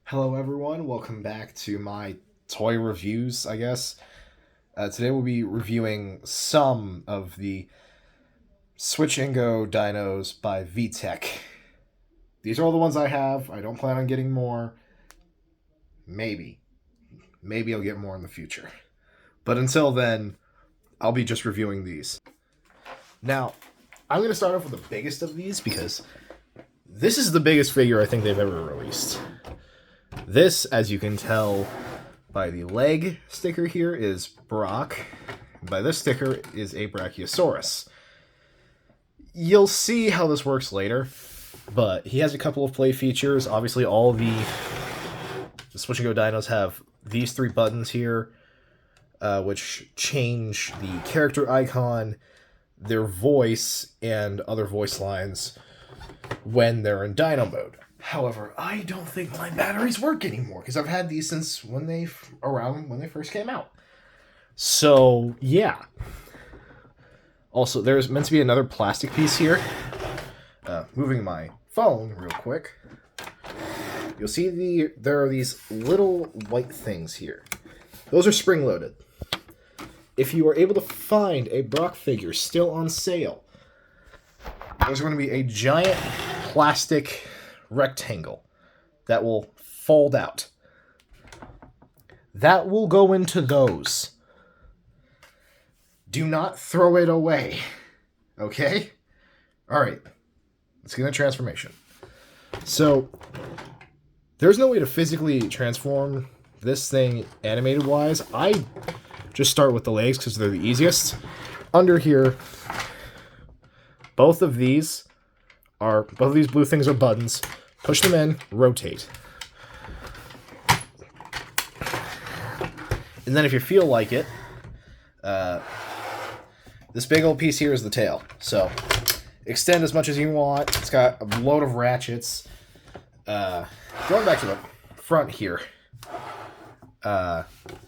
Hello, everyone. Welcome back to my toy reviews, I guess. Today we'll be reviewing some of the Switch and Go Dinos by VTech. These are all the ones I have. I don't plan on getting more. Maybe. Maybe I'll get more in the future. But until then, I'll be just reviewing these. Now, I'm going to start off with the biggest of these because this is the biggest figure I think they've ever released. This, as you can tell by the leg sticker here, is Brock. By this sticker is a Brachiosaurus. You'll see how this works later, but he has a couple of play features. Obviously, all the Switch and Go Dinos have these three buttons here, which change the character icon, their voice, and other voice lines when they're in Dino mode. However, I don't think my batteries work anymore because I've had these since when they first came out. So yeah. Also, there's meant to be another plastic piece here. Moving my phone real quick, you'll see there are these little white things here. Those are spring loaded. If you are able to find a Brock figure still on sale, there's going to be a giant plastic rectangle that will fold out. That will go into those. Do not throw it away. Okay? Alright. Let's get a transformation. So, there's no way to physically transform this thing animated-wise. I just start with the legs because they're the easiest. Under here, both of these blue things are buttons. Push them in, rotate. And then if you feel like it, this big old piece here is the tail. So extend as much as you want. It's got a load of ratchets. Going back to the front here.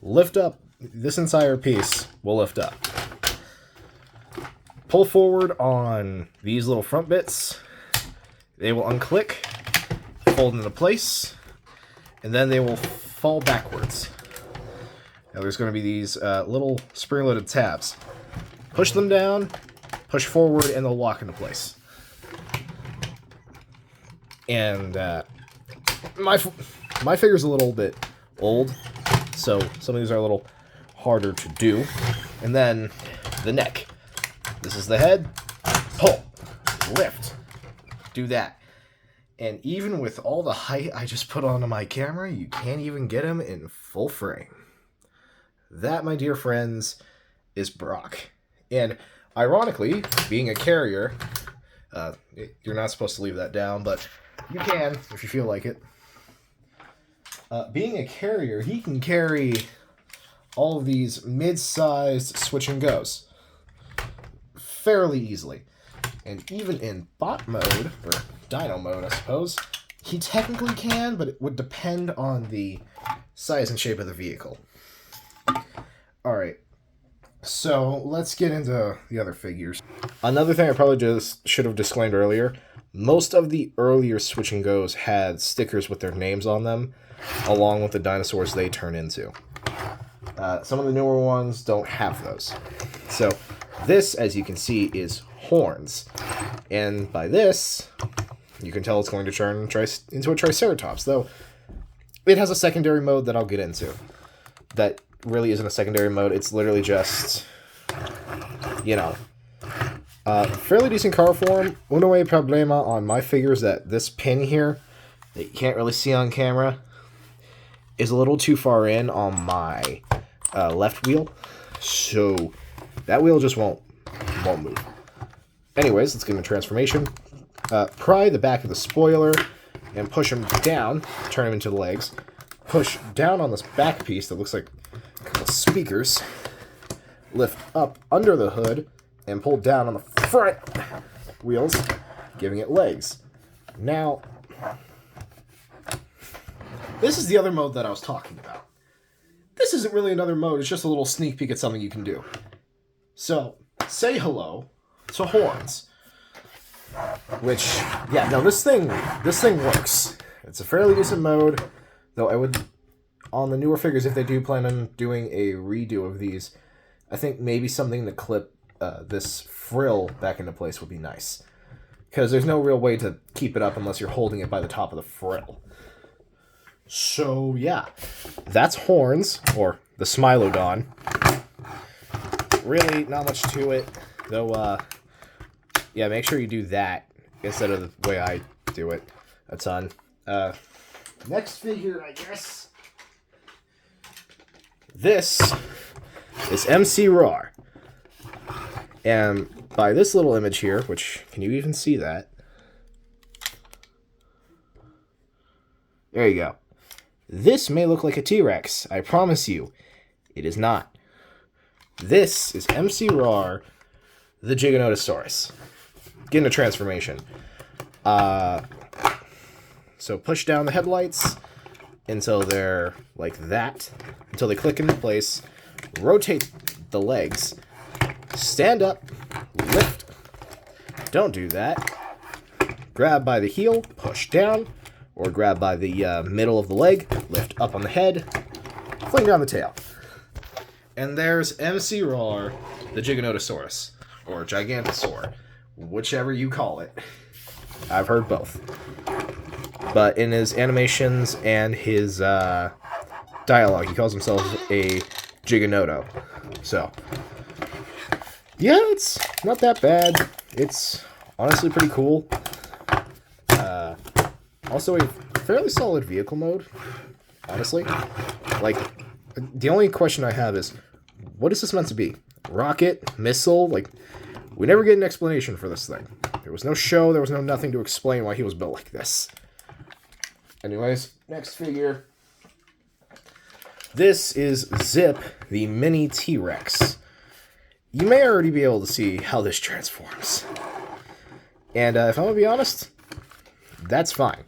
Lift up. This entire piece will lift up. Pull forward on these little front bits. They will unclick, fold into place, and then they will fall backwards. Now there's going to be these little spring-loaded tabs. Push them down, push forward, and they'll lock into place. And my figure's a little bit old, so some of these are a little harder to do. And then the neck. This is the head. Pull, lift, do that. And even with all the height I just put onto my camera, you can't even get him in full frame. That, my dear friends, is Brock. And ironically, being a carrier, you're not supposed to leave that down, but you can if you feel like it. Being a carrier, he can carry all of these mid-sized Switch and Goes fairly easily. And even in bot mode, or Dino mode, I suppose, he technically can, but it would depend on the size and shape of the vehicle. Alright, so let's get into the other figures. Another thing I probably just should have disclaimed earlier, most of the earlier Switch and Goes had stickers with their names on them, along with the dinosaurs they turn into. Some of the newer ones don't have those. So this, as you can see, is horns. And by this, you can tell it's going to turn into a Triceratops, though it has a secondary mode that I'll get into. That really isn't a secondary mode, it's literally just, fairly decent car form. Uno problema on my figure is that this pin here, that you can't really see on camera, is a little too far in on my left wheel, so that wheel just won't move. Anyways, let's give him a transformation. Pry the back of the spoiler and push him down, turn him into the legs. Push down on this back piece that looks like a couple of speakers. Lift up under the hood and pull down on the front wheels, giving it legs. Now, this is the other mode that I was talking about. This isn't really another mode, it's just a little sneak peek at something you can do. So, say hello to horns. Which, yeah, no, this thing works. It's a fairly decent mode. Though I would, on the newer figures, if they do plan on doing a redo of these, I think maybe something to clip this frill back into place would be nice. Because there's no real way to keep it up unless you're holding it by the top of the frill. So, yeah. That's Horns, or the Smilodon. Really, not much to it. Though, yeah, make sure you do that instead of the way I do it a ton. Next figure, I guess. This is MC Roar. And by this little image here, which, can you even see that? There you go. This may look like a T-Rex. I promise you, it is not. This is MC Roar, the Giganotosaurus. Getting a transformation. So push down the headlights until they're like that, until they click into place. Rotate the legs. Stand up, lift. Don't do that. Grab by the heel, push down, or grab by the middle of the leg, lift up on the head, fling down the tail. And there's MC Roar, the Giganotosaurus, or Gigantosaur, whichever you call it. I've heard both. But in his animations and his dialogue, he calls himself a Giganoto. So, yeah, it's not that bad. It's honestly pretty cool. Also, a fairly solid vehicle mode, honestly. Like, the only question I have is, what is this meant to be? Rocket? Missile? Like, we never get an explanation for this thing. There was no show, there was no nothing to explain why he was built like this. Anyways, next figure. This is Zip, the mini T-Rex. You may already be able to see how this transforms. And if I'm going to be honest, that's fine.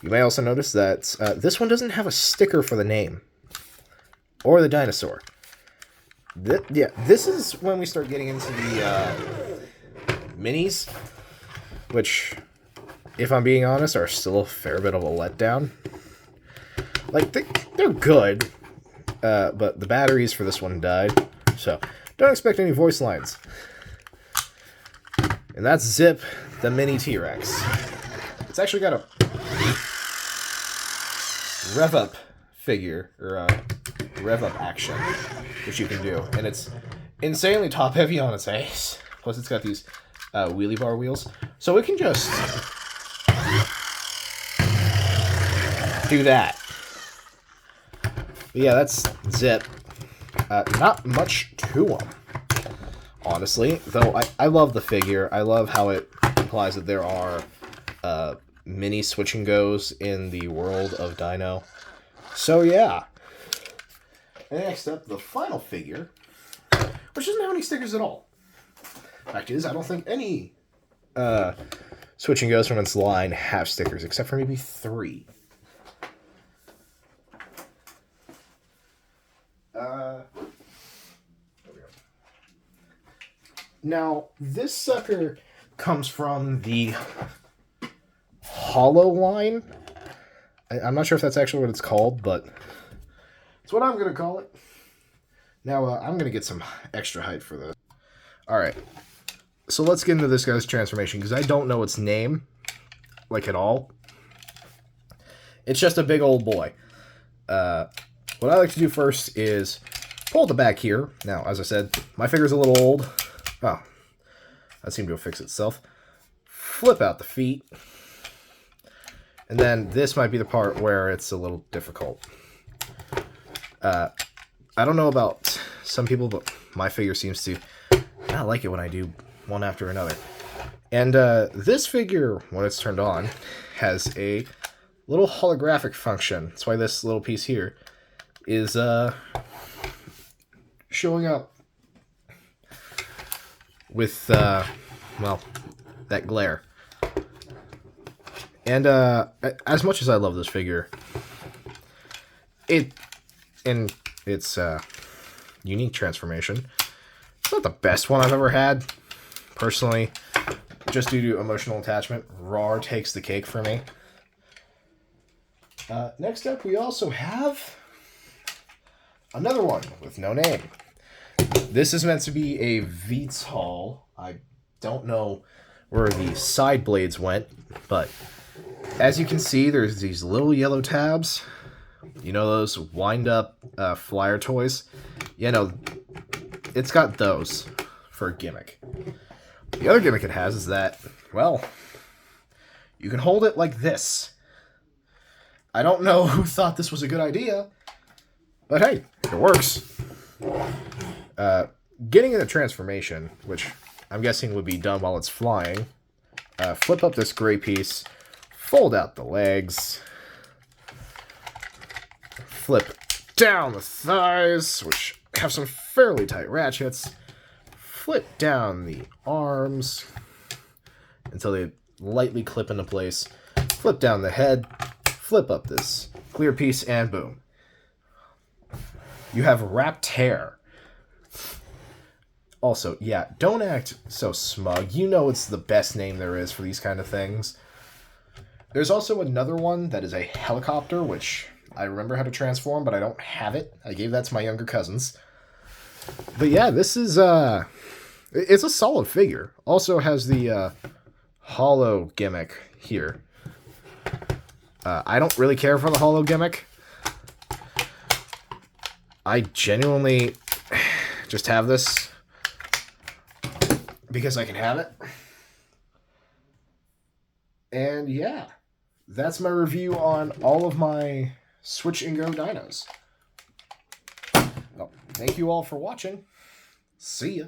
You may also notice that this one doesn't have a sticker for the name. Or the dinosaur. Yeah, this is when we start getting into the minis. Which, if I'm being honest, are still a fair bit of a letdown. Like, they're good. But the batteries for this one died. So, don't expect any voice lines. And that's Zip, the mini T-Rex. It's actually got a rev-up figure, or rev-up action, which you can do. And it's insanely top-heavy on its face. Plus, it's got these wheelie bar wheels. So it can just do that. But yeah, that's Zip. Not much to him, honestly. Though I love the figure. I love how it implies that there are mini switch and goes in the world of Dino. So yeah. And next up, the final figure, which doesn't have any stickers at all. Fact is, I don't think any switch and goes from its line have stickers, except for maybe 3. Now, this sucker comes from the Holo line. I'm not sure if that's actually what it's called, but it's what I'm going to call it. Now, I'm going to get some extra height for this. Alright, so let's get into this guy's transformation, because I don't know its name, like, at all. It's just a big old boy. What I like to do first is pull the back here. Now, as I said, my figure's a little old. Oh, that seemed to have fixed itself. Flip out the feet. And then this might be the part where it's a little difficult. I don't know about some people, but my figure seems to not like it when I do one after another. And this figure, when it's turned on, has a little holographic function. That's why this little piece here is showing up with, well, that glare. And as much as I love this figure, in its unique transformation, it's not the best one I've ever had. Personally, just due to emotional attachment, Roar takes the cake for me. Next up, we also have another one with no name. This is meant to be a VTOL. I don't know where the side blades went, but as you can see, there's these little yellow tabs. You know those wind-up flyer toys? Yeah, no, it's got those for a gimmick. The other gimmick it has is that, well, you can hold it like this. I don't know who thought this was a good idea, but hey, it works. Getting in the transformation, which I'm guessing would be done while it's flying, flip up this gray piece, fold out the legs, flip down the thighs, which have some fairly tight ratchets, flip down the arms until they lightly clip into place, flip down the head, flip up this clear piece, and boom. You have wrapped hair. Also, yeah, don't act so smug. You know it's the best name there is for these kind of things. There's also another one that is a helicopter, which I remember how to transform, but I don't have it. I gave that to my younger cousins. But yeah, this is, it's a solid figure. Also has the, Holo gimmick here. I don't really care for the Holo gimmick. I genuinely just have this because I can have it. And yeah, that's my review on all of my Switch and Go Dinos. Well, thank you all for watching. See ya.